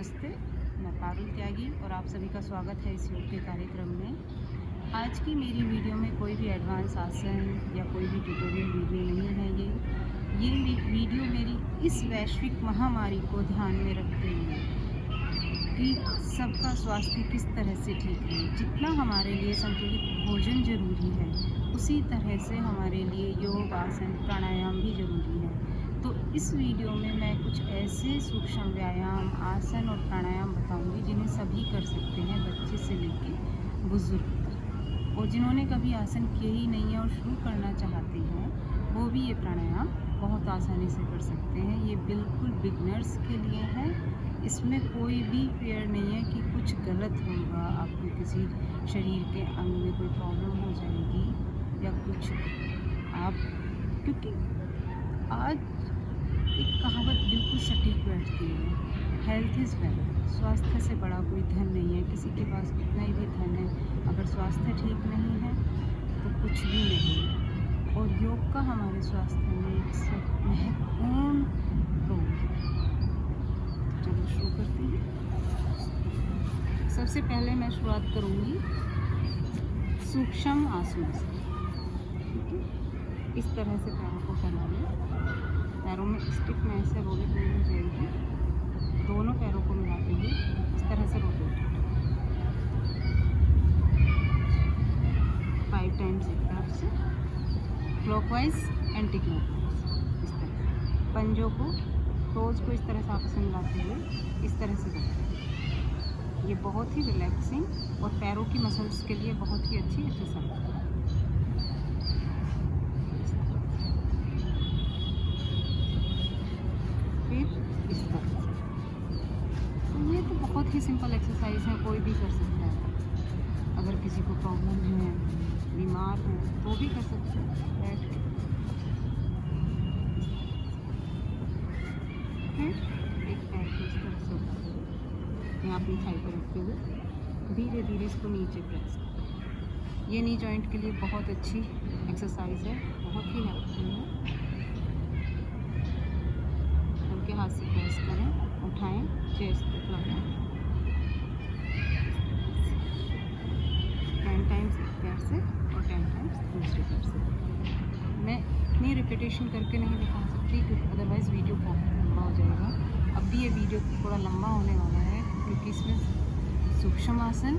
नमस्ते, मैं पारुल त्यागी और आप सभी का स्वागत है इस योग के कार्यक्रम में। आज की मेरी वीडियो में कोई भी एडवांस आसन या कोई भी ट्यूटोरियल वीडियो नहीं है। ये वीडियो मेरी इस वैश्विक महामारी को ध्यान में रखते हुए कि सबका स्वास्थ्य किस तरह से ठीक है। जितना हमारे लिए संतुलित भोजन जरूरी है, उसी तरह से हमारे लिए योग, आसन, प्राणायाम भी जरूरी है। तो इस वीडियो में मैं कुछ ऐसे सूक्ष्म व्यायाम, आसन और प्राणायाम बताऊंगी जिन्हें सभी कर सकते हैं, बच्चे से लेकर बुजुर्ग तक। और जिन्होंने कभी आसन किए ही नहीं है और शुरू करना चाहते हैं, वो भी ये प्राणायाम बहुत आसानी से कर सकते हैं। ये बिल्कुल बिगनर्स के लिए है। इसमें कोई भी फेयर नहीं है कि कुछ गलत होगा, आपको किसी शरीर के अंग में कोई प्रॉब्लम हो जाएगी या कुछ क्योंकि आज एक कहावत बिल्कुल सटीक बैठती है, हेल्थ इज़ वेल्थ। स्वास्थ्य से बड़ा कोई धन नहीं है। किसी के पास कितना ही भी धन है, अगर स्वास्थ्य ठीक नहीं है तो कुछ भी नहीं। और योग का हमारे स्वास्थ्य में एक महत्वपूर्ण रोल है। चलो शुरू करते हैं। सबसे पहले मैं शुरुआत करूँगी सूक्ष्म आसन से। इस तरह से पैरों को फैला लें। पैरों में स्टिफनेस है, रोलिंग नहीं हो जाएगी। दोनों पैरों को मिलाते हुए इस तरह से रोटेट 5 टाइम्स एक तरफ से, क्लॉकवाइज एंटी क्लॉकवाइज। इस तरह पंजों को, टोज को इस तरह से आपस में मिलाते हुए इस तरह से करते। ये बहुत ही रिलैक्सिंग और पैरों की मसल्स के लिए बहुत ही अच्छी एक्सरसाइज है। इस तरह से। तो ये तो बहुत ही सिंपल एक्सरसाइज है, कोई भी कर सकता है। अगर किसी को प्रॉब्लम है, बीमार है, तो भी कर सकते हैं बैठ के। फिर एक पैर को इस तरह से उठा दो, यहाँ अपनी थाई पर रखते हुए धीरे धीरे इसको नीचे प्रेस करें। ये नी जॉइंट के लिए बहुत अच्छी एक्सरसाइज है, बहुत ही हेल्पफुल है। के हाथ से प्रेस करें, उठाएं, चेस्ट तक लगाएं। 10 टाइम्स एक पैर से और 10 टाइम्स दूसरे पैर से। मैं इतनी रिपीटेशन करके नहीं दिखा सकती क्योंकि अदरवाइज़ वीडियो बहुत लंबा हो जाएगा। अब भी ये वीडियो थोड़ा लंबा होने वाला है क्योंकि इसमें सूक्ष्म आसन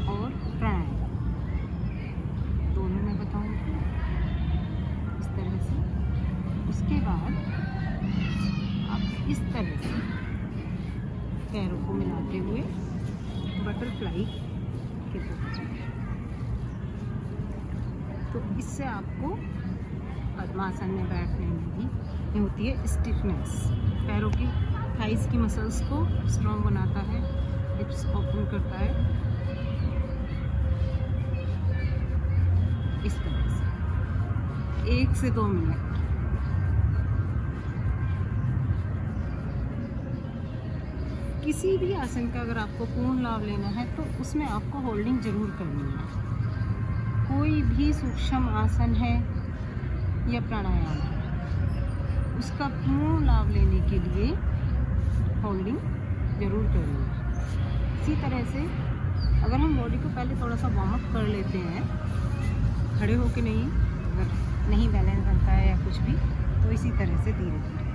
और प्राणायाम दोनों मैं बताऊँगी इस तरह से। उसके बाद इस तरह से पैरों को मिलाते हुए बटरफ्लाई के तरह। तो इससे आपको पद्मासन में बैठने में भी होती है स्टिफनेस। पैरों की थाइस की मसल्स को स्ट्रॉन्ग बनाता है, हिप्स ओपन करता है। इस तरह से 1 से 2 मिनट। किसी भी आसन का अगर आपको पूर्ण लाभ लेना है तो उसमें आपको होल्डिंग ज़रूर करनी है। कोई भी सूक्ष्म आसन है या प्राणायाम है, उसका पूर्ण लाभ लेने के लिए होल्डिंग ज़रूर करनी है। इसी तरह से अगर हम बॉडी को पहले थोड़ा सा वार्म अप कर लेते हैं, खड़े होके नहीं, अगर नहीं बैलेंस बनता है या कुछ भी, तो इसी तरह से धीरे धीरे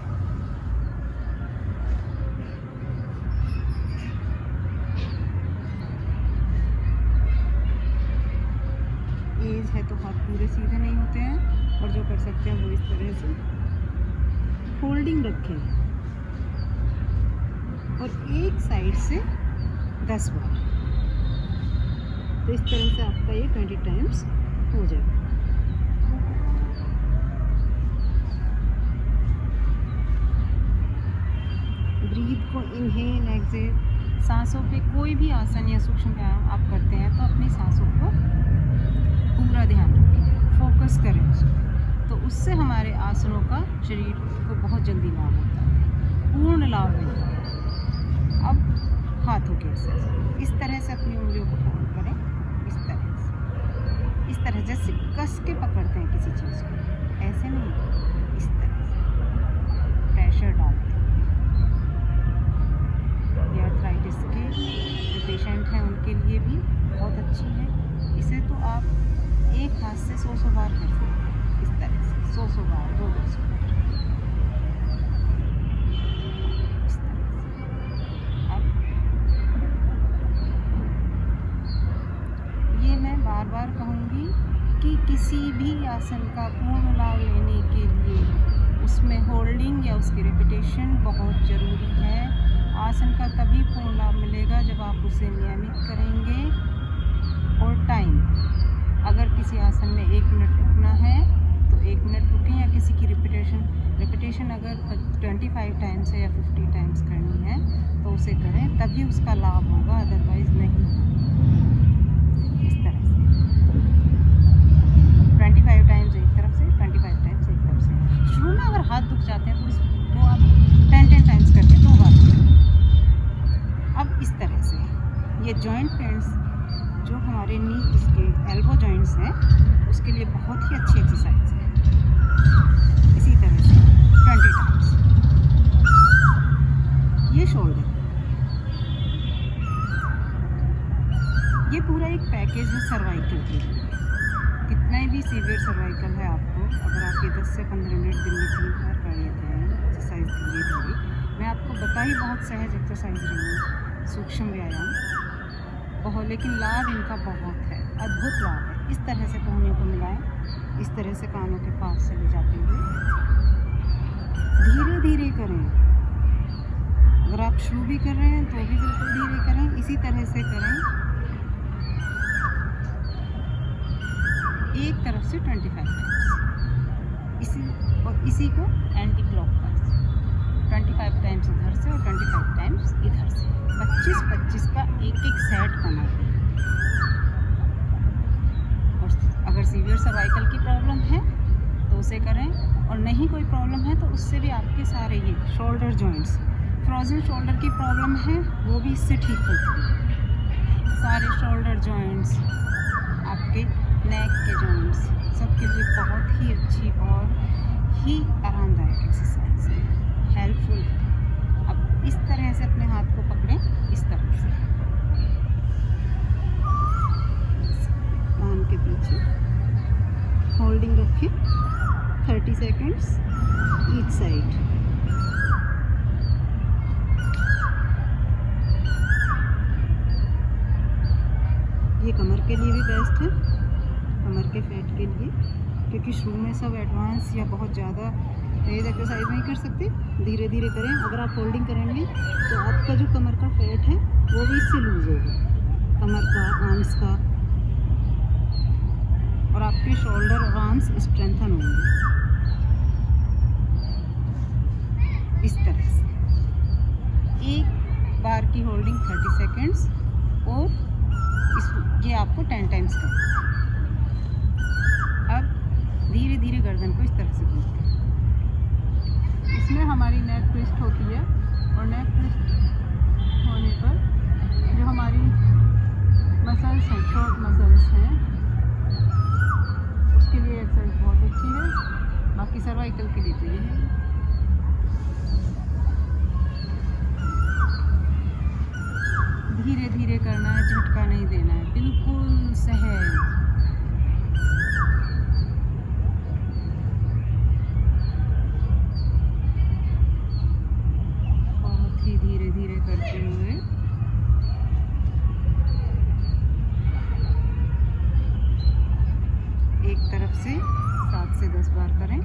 एज है तो हाथ पूरे सीधे नहीं होते हैं, और जो कर सकते हैं वो इस तरह से होल्डिंग रखें और एक साइड से 10 बार। तो इस तरह से आपका ये 20 टाइम्स हो जाएगा। ब्रीथ को इनहेल एक्सेल। सांसों पे कोई भी आसन या सूक्ष्म व्यायाम आप करते हैं तो अपनी सांसों को पूरा ध्यान रखें, फोकस करें उसको। तो उससे हमारे आसनों का शरीर को बहुत जल्दी लाभ होता है, पूर्ण लाभ मिलता है। अब हाथों के एक्सरसाइज इस तरह से अपनी उंगलियों को फोल्ड करें, इस तरह जैसे कस के पकड़ते हैं किसी चीज़ को, ऐसे नहीं, इस तरह से प्रेशर डालते हैं या आर्थराइटिस के जो पेशेंट हैं उनके लिए भी बहुत अच्छी है। इसे तो आप एक हाथ से 100 बार कर सकते हैं, इस तरह से 100 बार, 200 बार इस तरह से। अब ये मैं बार बार कहूँगी कि किसी भी आसन का पूर्ण लाभ लेने के लिए उसमें होल्डिंग या उसकी रिपीटेशन बहुत ज़रूरी है। आसन का तभी पूर्ण लाभ मिलेगा जब आप उसे नियमित करेंगे और टाइम। अगर किसी आसन में 1 मिनट रुकना है तो 1 मिनट रुकें, या किसी की रिपीटेशन अगर 25 टाइम्स है या 50 टाइम्स करनी है तो उसे करें, तभी उसका लाभ होगा, अदरवाइज़ नहीं। इस तरह से 25 टाइम्स एक तरफ से, 25 टाइम्स एक तरफ से। शुरू में अगर हाथ दुख जाते हैं तो इसको आप 10 टाइम्स करके 2 बार करें। अब इस तरह से ये जॉइंट पेन्स जो हमारे नी इसके एल्बो जॉइंट्स हैं उसके लिए बहुत ही अच्छी एक्सरसाइज है। इसी तरह से 20 टाइम्स। ये शोल्डर, ये पूरा एक पैकेज है सर्वाइकल के लिए। कितना भी सीवियर सर्वाइकल है आपको, अगर आप ये 10 से 15 मिनट दिन में 3 बार कर लेते हैं एक्सरसाइज धीरे धीरे, मैं आपको बता ही बहुत सहज एक्सरसाइज रही हूँ, सूक्ष्म व्यायाम बहुत, लेकिन लाभ इनका बहुत है, अद्भुत लाभ है। इस तरह से कोहनियों को मिलाएं, इस तरह से कानों के पास से ले जाते हुए धीरे धीरे करें। अगर आप शुरू भी कर रहे हैं तो भी बिल्कुल धीरे करें, इसी तरह से करें। एक तरफ से 25 टाइम्स इसी को एंटी क्लॉकवाइज 25 टाइम्स इधर से और 25 टाइम्स इधर से, 25-25 का एक सेट बना दें। और अगर सीवियर सर्वाइकल की प्रॉब्लम है तो उसे करें, और नहीं कोई प्रॉब्लम है तो उससे भी आपके सारे ये शोल्डर जॉइंट्स, फ्रोजन शोल्डर की प्रॉब्लम है वो भी इससे ठीक होती है। सारे शोल्डर जॉइंट्स, आपके नेक के जॉइंट्स, सबके लिए बहुत ही अच्छी और ही आरामदायक एक्सरसाइज है, हेल्पफुल है। अब इस तरह से अपने हाथ को पकड़ें, इस तरह से कान के पीछे होल्डिंग रखें 30 सेकेंड्स ईच साइड। ये कमर के लिए भी बेस्ट है, कमर के फैट के लिए, क्योंकि शुरू में सब एडवांस या बहुत ज़्यादा तेज़ एक्सरसाइज नहीं कर सकते, धीरे धीरे करें। अगर आप होल्डिंग करेंगे तो आपका जो कमर का फैट है वो भी इससे लूज़ होगा, कमर का, आर्म्स का, और आपके शोल्डर और आर्म्स स्ट्रेंथन होंगे। इस तरह से एक बार की होल्डिंग 30 सेकेंड्स, और ये आपको 10 टाइम्स करना। अब धीरे धीरे गर्दन को इस तरह से घुमाएं। इसमें हमारी नेक ट्विस्ट होती है, और नेक ट्विस्ट होने पर जो हमारी मसल्स हैं, शॉर्ट मसल्स हैं, उसके लिए एक्सरसाइज बहुत अच्छी है। बाकी सर्वाइकल के लिए तो ये है। धीरे धीरे करना है, झटका नहीं देना है, बिल्कुल सहज। बहुत ही धीरे धीरे करते हुए एक तरफ से 7 से 10 बार करें,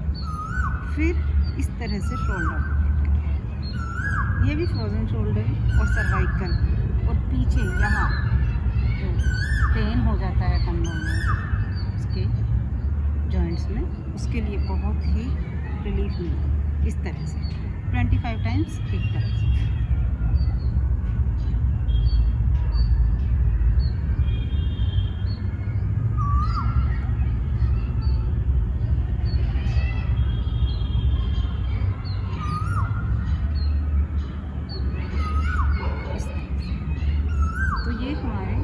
फिर इस तरह से शोल्डर रोटेट करें। ये भी फ्रोजन शोल्डर और सर्वाइकल, और पीछे यहाँ जो पेन हो जाता है कंधों में, उसके जॉइंट्स में, उसके लिए बहुत ही रिलीफ मिलता है। इस तरह से 25 टाइम्स एक तरफ से। तो ये हमारे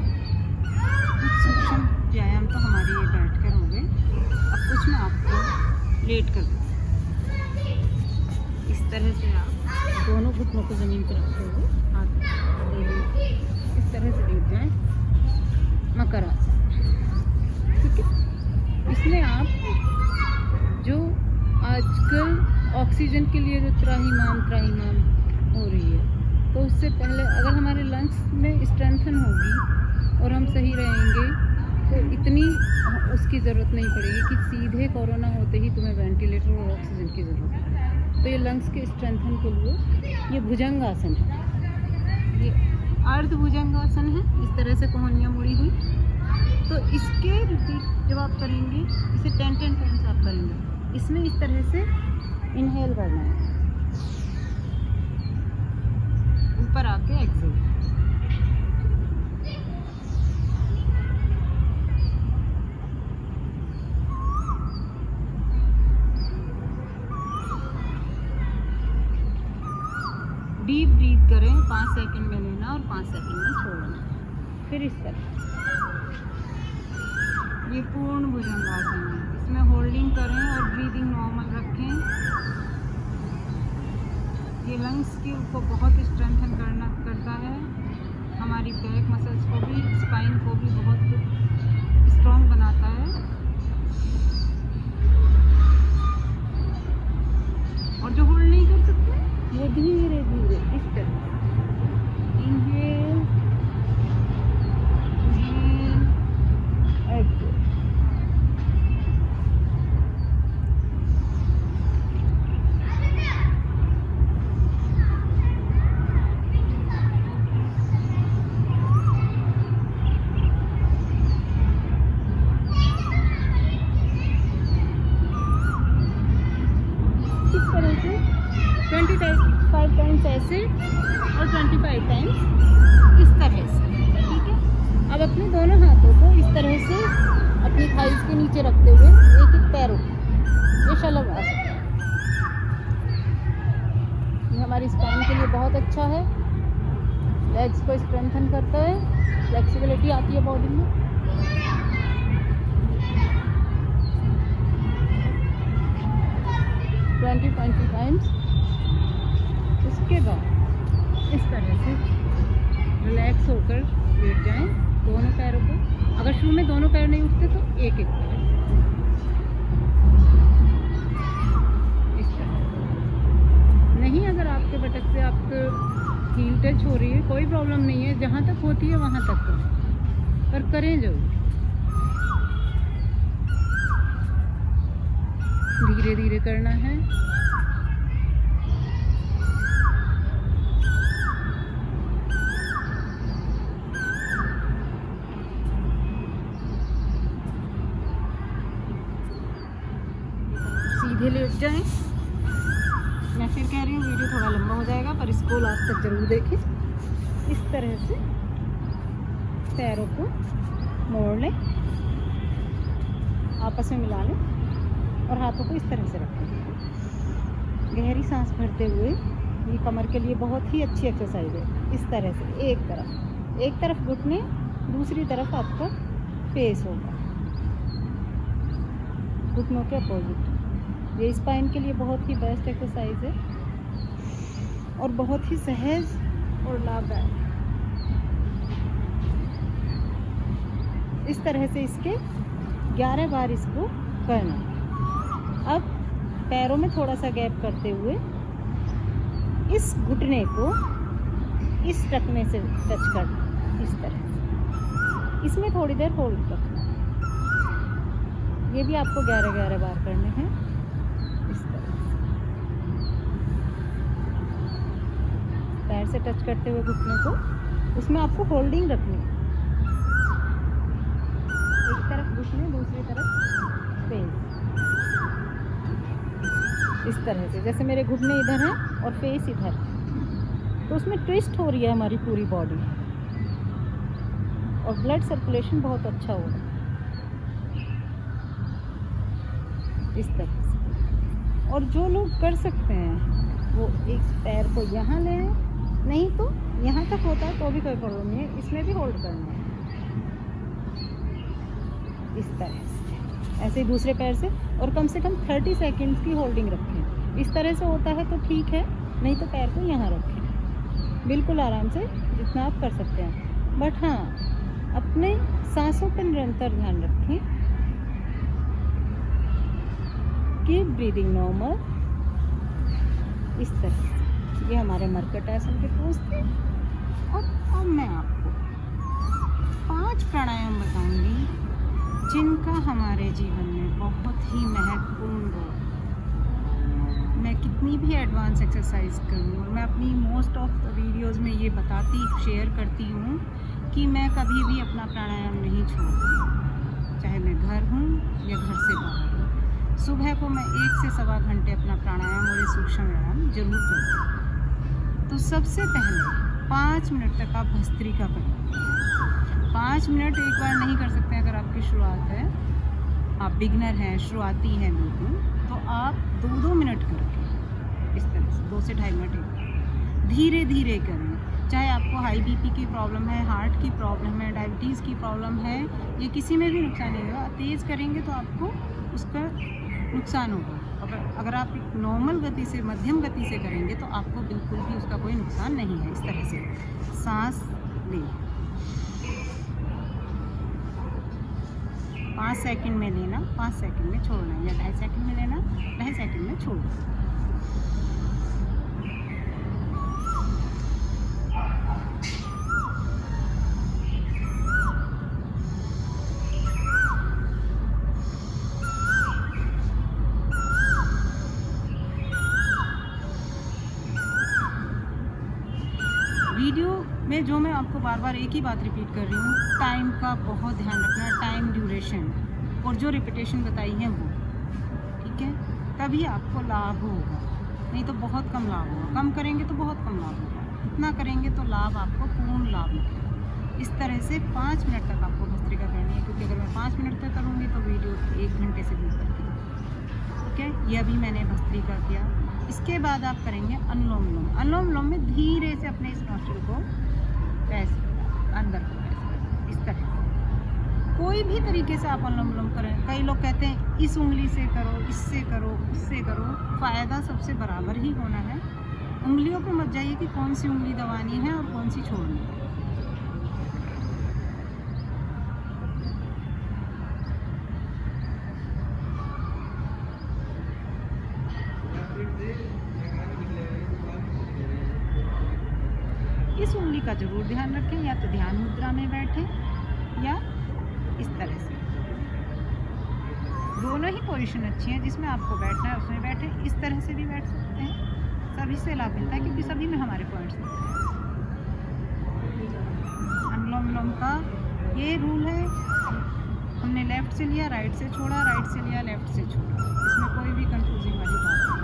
कुछ सूक्ष्म व्यायाम तो हमारे ये बैठकर हो गए। अब कुछ मैं आपको लेट कर दूँ इस तरह से आप दोनों घुटनों को ज़मीन पर रखते हुए हाथ इस तरह से लेट जाएं, मकर आसन। ठीक है, इसमें आप जो आजकल ऑक्सीजन के लिए जो त्राहिमाम हो रही है, तो उससे पहले अगर हमारे लंग्स में स्ट्रेंथन होगी और हम सही रहेंगे तो इतनी उसकी ज़रूरत नहीं पड़ेगी कि सीधे कोरोना होते ही तुम्हें वेंटिलेटर और ऑक्सीजन की ज़रूरत है। तो ये लंग्स के स्ट्रेंथन के लिए ये भुजंगासन है, ये अर्ध भुजंगासन है। इस तरह से कोहनियाँ मुड़ी हुई, तो इसके रिपीट जब आप करेंगे, इसे 10 टाइम्स आप करेंगे। इसमें इस तरह से इनहेल करना है, ऊपर आके एक्सेल। डीप ब्रीथ करें, 5 सेकंड में लेना और 5 सेकंड में छोड़ना। फिर इस तरह ये पूर्ण भुजंगासन है, इसमें होल्डिंग करें और ब्रीदिंग नॉर्मल रखें। ये लंग्स के को बहुत स्ट्रेंथन करता है, हमारी बैक मसल्स को भी, स्पाइन को भी बहुत स्ट्रॉन्ग बनाता है। और जो होल्ड नहीं कर सकते वो धीरे धीरे इस तरह इनहेल एक्सेल। इस तरह से 25 टाइम्स ऐसे और 25 टाइम्स इस तरह से। ठीक है, अब अपने दोनों हाथों को इस तरह से अपनी थाइस के नीचे रखते हुए एक एक पैरों ये शलभ आसन, ये हमारी स्पाइन के लिए बहुत अच्छा है, लेग्स को स्ट्रेंथन करता है, फ्लेक्सिबिलिटी आती है बॉडी में। Twenty times. उसके बाद इस तरह से रिलैक्स होकर लेट जाएं, दोनों पैरों को। अगर शुरू में दोनों पैर नहीं उठते तो एक एक पैर इस तरह। नहीं, अगर आपके बटक से आपके हील टच हो रही है कोई प्रॉब्लम नहीं है, जहाँ तक होती है वहाँ तक करें, पर करें जरूर। धीरे धीरे करना है। सीधे लेट जाएं। मैं फिर कह रही हूँ वीडियो थोड़ा लंबा हो जाएगा, पर इसको लास्ट तक जरूर देखें। इस तरह से पैरों को मोड़ लें, आपस में मिला लें और हाथों को इस तरह से रखें। गहरी सांस भरते हुए, ये कमर के लिए बहुत ही अच्छी एक्सरसाइज है। इस तरह से एक तरफ घुटने, दूसरी तरफ आपका फेस होगा घुटनों के अपोजिट। ये स्पाइन के लिए बहुत ही बेस्ट एक्सरसाइज है और बहुत ही सहज और लाभदायक। इस तरह से इसके 11 बार इसको करना। अब पैरों में थोड़ा सा गैप करते हुए इस घुटने को इस टखने से टच करना, इस तरह से। इसमें थोड़ी देर होल्ड रखना। ये भी आपको 11 बार करने हैं इस तरह से। पैर से टच करते हुए घुटने को, उसमें आपको होल्डिंग रखनी है। एक तरफ घुटने, दूसरी तरफ फेस, इस तरह से। जैसे मेरे घुटने इधर हैं और फेस इधर, तो उसमें ट्विस्ट हो रही है हमारी पूरी बॉडी और ब्लड सर्कुलेशन बहुत अच्छा हो रहा है इस तरह से। और जो लोग कर सकते हैं वो एक पैर को यहाँ ले आए, नहीं तो यहाँ तक होता है तो भी कोई प्रॉब्लम नहीं है, इसमें भी होल्ड करना है इस तरह से। ऐसे ही दूसरे पैर से, और कम से कम 30 सेकंड्स की होल्डिंग रखें। इस तरह से होता है तो ठीक है, नहीं तो पैर को यहाँ रखें, बिल्कुल आराम से जितना आप कर सकते हैं। बट हाँ, अपने सांसों पर निरंतर ध्यान रखें। कीप ब्रीदिंग नॉर्मल, इस तरह से। ये हमारे मरकट आसन के पोज थे। और अब मैं आपको 5 प्राणायाम बताऊंगी जिनका हमारे जीवन में बहुत ही महत्वपूर्ण रोल। मैं कितनी भी एडवांस एक्सरसाइज करूँ, मैं अपनी मोस्ट ऑफ द वीडियोज़ में ये शेयर करती हूँ कि मैं कभी भी अपना प्राणायाम नहीं छोड़ती, चाहे मैं घर हूँ या घर से बाहर हूँ। सुबह को मैं 1 से सवा घंटे अपना प्राणायाम और सूक्ष्म व्यायाम जरूर करती हूँ। तो सबसे पहले 5 मिनट तक आप भस्त्रिका करें। 5 मिनट एक बार नहीं कर सकते अगर आपकी शुरुआत है, आप बिगनर हैं, शुरुआती हैं बिल्कुल, तो आप 2-2 मिनट करके इस तरह से 2 से 2.5 मिनट धीरे धीरे करें। चाहे आपको हाई बीपी की प्रॉब्लम है, हार्ट की प्रॉब्लम है, डायबिटीज़ की प्रॉब्लम है, ये किसी में भी नुकसान नहीं होगा। तेज़ करेंगे तो आपको उसका नुकसान होगा। अगर आप एक नॉर्मल गति से, मध्यम गति से करेंगे तो आपको बिल्कुल भी उसका कोई नुकसान नहीं है। इस तरह से सांस लें, 5 सेकंड में लेना, 5 सेकंड में छोड़ना, या 2.5 सेकंड में लेना, 2.5 सेकंड में छोड़ना। वीडियो में जो मैं आपको बार बार एक ही बात रिपीट कर रही हूँ, टाइम का बहुत ध्यान रखना, टाइम ड्यूरेशन, और जो रिपीटेशन बताई है वो, ठीक है, तभी आपको लाभ होगा, नहीं तो बहुत कम लाभ होगा। कम करेंगे तो बहुत कम लाभ होगा, इतना करेंगे तो लाभ आपको पूर्ण लाभ मिलेगा। इस तरह से 5 मिनट तक आपको भस्त्रिका करनी है, क्योंकि अगर मैं 5 मिनट तक करूँगी तो वीडियो 1 घंटे से भी ऊपर की, ठीक है। ये अभी मैंने भस्त्रिका किया। इसके बाद आप करेंगे अनुलोम विलोम। अनुलोम विलोम में धीरे से अपने इस नोस्ट्रिल को अंदर को इस तरह से, कोई भी तरीके से आप अनुलोम विलोम करें। कई लोग कहते हैं इस उंगली से करो, इससे करो, उससे करो, फ़ायदा सबसे बराबर ही होना है। उंगलियों पे मत जाइए कि कौन सी उंगली दबानी है और कौन सी छोड़नी है। इस उंगली का जरूर ध्यान रखें, या तो ध्यान मुद्रा में बैठें या इस तरह से। दोनों ही पोजीशन अच्छी हैं, जिसमें आपको बैठना है उसमें बैठें। इस तरह से भी बैठ सकते हैं, सभी से लाभ मिलता है क्योंकि सभी में हमारे पॉइंट्स होते हैं। अनुलोम विलोम का ये रूल है, हमने लेफ़्ट से लिया, राइट से छोड़ा, राइट से लिया, लेफ़्ट से छोड़ा, इसमें कोई भी कंफ्यूजिंग वाली बात नहीं।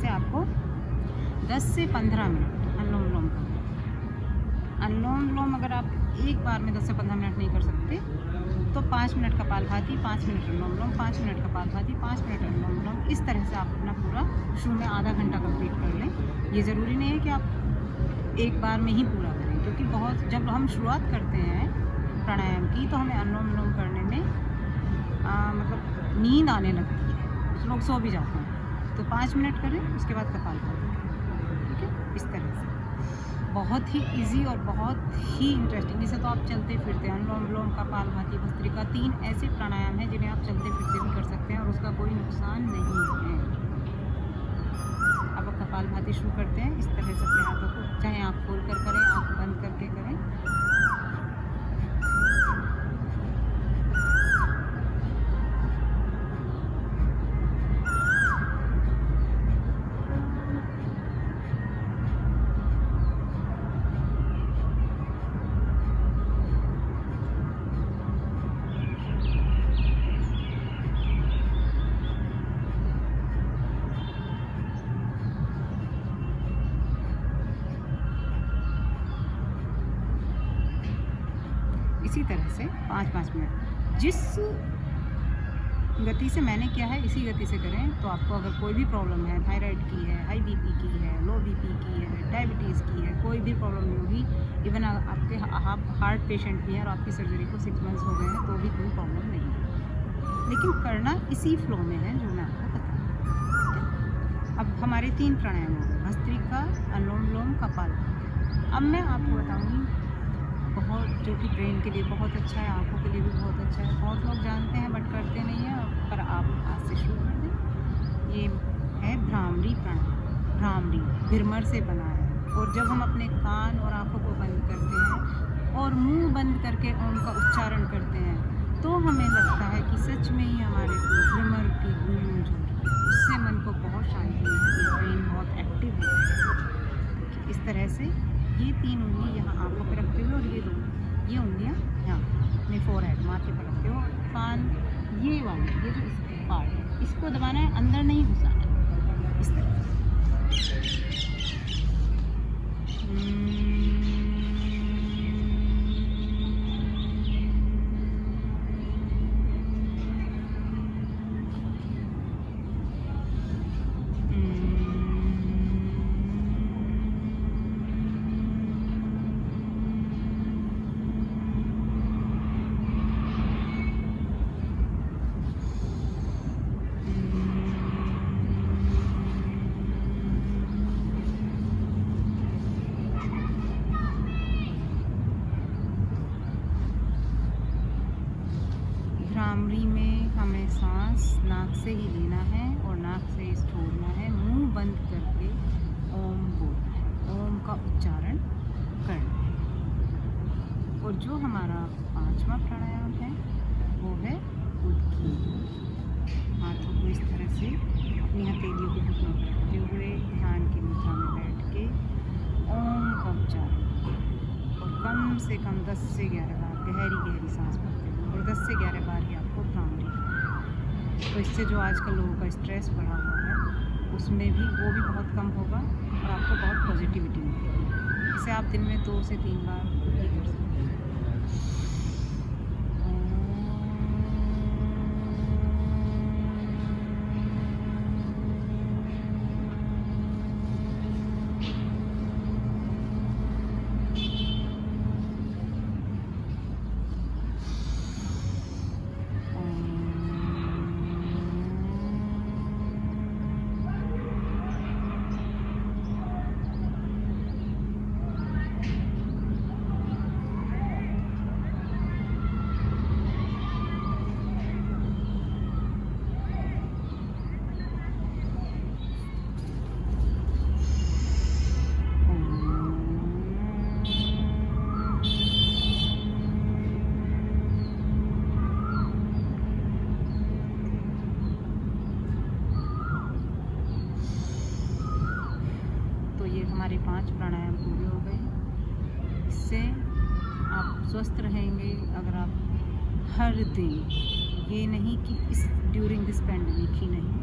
आपको 10 से 15 मिनट अनुलोम विलोम करना। अनुलोम विलोम अगर आप एक बार में 10 से 15 मिनट नहीं कर सकते तो 5 मिनट कपालभाति, 5 मिनट अनुलोम विलोम, 5 मिनट कपालभाति, 5 मिनट अनुलोम विलोम, इस तरह से आप अपना पूरा शुरू में आधा घंटा कंप्लीट कर लें। ये ज़रूरी नहीं है कि आप एक बार में ही पूरा करें, क्योंकि जब हम शुरुआत करते हैं प्राणायाम की तो हमें अनुलोम विलोम करने में मतलब नींद आने लगती है, कुछ लोग सो भी जाते हैं। तो 5 मिनट करें, उसके बाद कपालभाति, ठीक है। इस तरह से बहुत ही इजी और बहुत ही इंटरेस्टिंग। इसे तो आप चलते फिरते, अनुलोम विलोम, कपालभाति, भस्त्रिका, 3 ऐसे प्राणायाम हैं जिन्हें आप चलते फिरते भी कर सकते हैं और उसका कोई नुकसान नहीं है। अब कपालभाति शुरू करते हैं। इस तरह से अपने हाथों को, चाहे आँख खोल कर करें, आँख बंद करके करें। इसी तरह से 5-5 मिनट, जिस गति से मैंने किया है, इसी गति से करें। तो आपको अगर कोई भी प्रॉब्लम है, थायराइड की है, हाई बीपी की है, लो बीपी की है, डायबिटीज़ की है, कोई भी प्रॉब्लम नहीं होगी। इवन आपके आप हार्ट पेशेंट भी हैं और आपकी सर्जरी को 6 मंथ्स हो गए हैं तो भी कोई प्रॉब्लम नहीं है। लेकिन करना इसी फ्लो में है जो मैं आपको बताऊँ। अब हमारे 3 प्राणायाम हो गए, भस्त्रिका, अनुलोम विलोम, कपालभाति। अब मैं आपको बताऊँगी बहुत, जो कि ब्रेन के लिए बहुत अच्छा है, आँखों के लिए भी बहुत अच्छा है। बहुत लोग जानते हैं बट करते नहीं हैं, पर आप आज से शुरू कर दें। ये है भ्रामरी प्राणायाम। भ्रामरी भिरमर से बना है, और जब हम अपने कान और आँखों को बंद करते हैं और मुंह बंद करके ओम का उच्चारण करते हैं तो हमें लगता है कि सच में ही हमारे भिरमर की गूंज हो रही है। उससे मन को बहुत शांति मिलती है, ब्रेन बहुत एक्टिव होता है। इस तरह से ये 3 उंगली यहाँ आँखों पे रखते हुए और ये उंगलियाँ यहाँ अपने फोरहेड माथे पर रखते हो। कान ये वाली, ये जो इस पार्ट है, इसको दबाना है, अंदर नहीं घुसाना है। इस तरह भ्रामरी में हमें सांस नाक से ही लेना है और नाक से ही छोड़ना है। मुंह बंद करके ओम बोलना है, ओम का उच्चारण करना है। और जो हमारा 5वां प्राणायाम है वो है उद्गी। हाथों को इस तरह से अपनी हथेलियों को घुटनों पर रखते हुए ध्यान की मुद्रा में बैठ के ओम का उच्चारण और कम से कम 10 से 11 बार गहरी सांस भरते हुए, और 10 से 11 बार ही आपको भ्रामरी करनी है। तो इससे जो आजकल लोगों का स्ट्रेस बढ़ा हुआ है उसमें भी वो भी बहुत कम होगा और आपको बहुत पॉजिटिविटी मिलेगी। इसे आप दिन में 2 से 3 बार ही कर सकते हैं। हमारे 5 प्राणायाम पूरे हो गए। इससे आप स्वस्थ रहेंगे अगर आप हर दिन, ये नहीं कि इस ड्यूरिंग दिस पैंडमिक ही नहीं,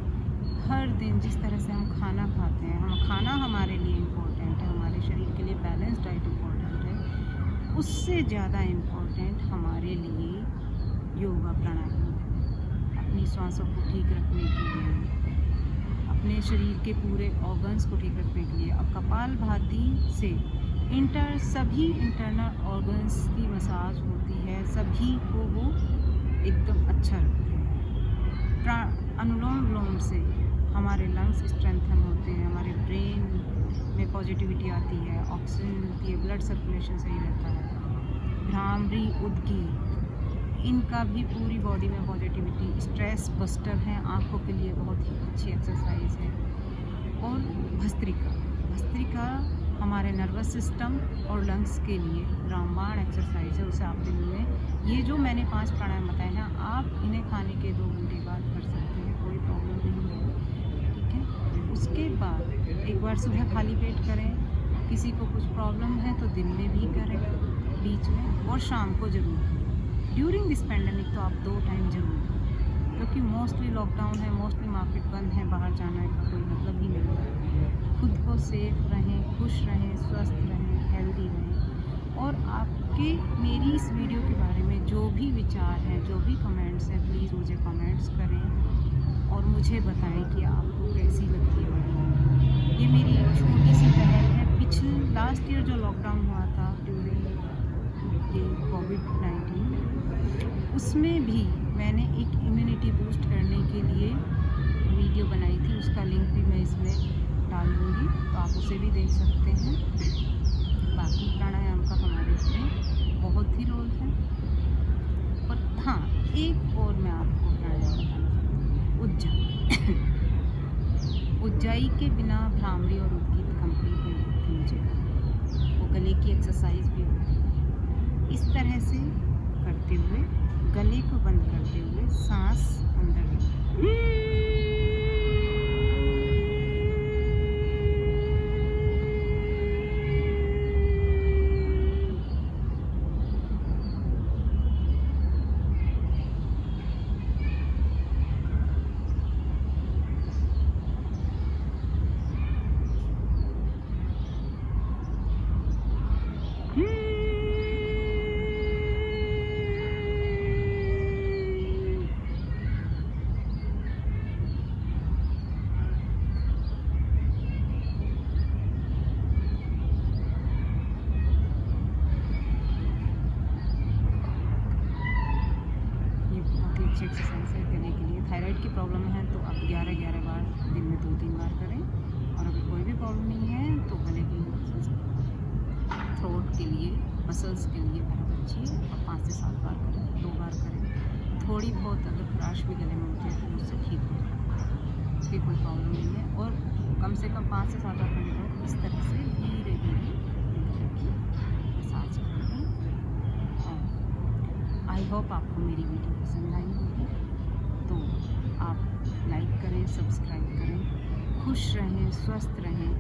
हर दिन जिस तरह से हम खाना खाते हैं, हम खाना हमारे लिए इम्पोर्टेंट है, हमारे शरीर के लिए बैलेंस डाइट इम्पोर्टेंट है, उससे ज़्यादा इम्पोर्टेंट हमारे लिए योगा प्राणायाम है। अपनी सांसों को ठीक रखने के लिए, अपने शरीर के पूरे ऑर्गन्स को ठीक रखने के लिए। अब कपालभाति से सभी इंटरनल ऑर्गन्स की मसाज होती है, सभी को वो एकदम अच्छा रखते हैं। अनुलोम विलोम से हमारे लंग्स स्ट्रेंथन होते हैं, हमारे ब्रेन में पॉजिटिविटी आती है, ऑक्सीजन मिलती है, ब्लड सर्कुलेशन सही रहता है। भ्रामरी, उद्गी, इनका भी पूरी बॉडी में पॉजिटिविटी, स्ट्रेस बस्टर हैं, आँखों के लिए बहुत ही अच्छी एक्सरसाइज है। और भस्त्रिका हमारे नर्वस सिस्टम और लंग्स के लिए रामबाण एक्सरसाइज है। उसे आप दिन में, ये जो मैंने 5 प्राणायाम बताए हैं, आप इन्हें खाने के 2 घंटे बाद कर सकते हैं, कोई प्रॉब्लम नहीं है, ठीक है। उसके बाद एक बार सुबह खाली पेट करें, किसी को कुछ प्रॉब्लम है तो दिन में भी करें बीच में, और शाम को ज़रूर करें। ड्यूरिंग दिस पैंडमिक तो आप 2 टाइम ज़रूर करें, क्योंकि मोस्टली लॉकडाउन है, मोस्टली मार्केट बंद है, बाहर जाने का कोई मतलब ही नहीं है। खुद को सेफ रहें, खुश रहें, स्वस्थ रहें, हेल्दी रहें। और आपके मेरी इस वीडियो के बारे में जो भी विचार हैं, जो भी कमेंट्स हैं, प्लीज़ मुझे कमेंट्स करें और मुझे बताएं कि आपको कैसी लगती है वीडियो। ये मेरी एक छोटी सी पहल है। लास्ट ईयर जो लॉकडाउन हुआ था ड्यूरिंग ये कोविड-19, उसमें भी मैंने एक इम्यूनिटी बूस्ट करने के लिए वीडियो बनाई थी। उसका लिंक भी मैं इसमें डाल दूँगी, तो आप उसे भी देख सकते हैं। बाकी प्राणायाम का हमारे इसमें बहुत ही रोल है। और हाँ, एक और मैं आपको प्राणायाम बताना चाहती हूँ। उज्जाई के बिना भ्रामरी और उद्गीत कंप्लीट नहीं होती मुझे। वो गले की एक्सरसाइज भी होती है। इस तरह से करते हुए गले को बंद करते हुए सांस अंदर लें। अच्छी एक्सरसाइज है गले के लिए। थायराइड की प्रॉब्लम है तो आप 11-11 बार दिन में 2-3 बार करें। और अगर कोई भी प्रॉब्लम नहीं है तो गले की थ्रोट के लिए, मसल्स के लिए बहुत अच्छी है। और 5 से 7 बार करें, 2 बार करें। थोड़ी बहुत अगर खराश भी गले में उठे तो उससे ठीक हो जाए, उसकी कोई प्रॉब्लम नहीं है। और कम से कम 5 से 7 बार करने के बाद इस तरह से धीरे धीरे गले की मसाज करें। आई होप आपको मेरी वीडियो पसंद आई होगी, तो आप लाइक करें, सब्सक्राइब करें। खुश रहें, स्वस्थ रहें।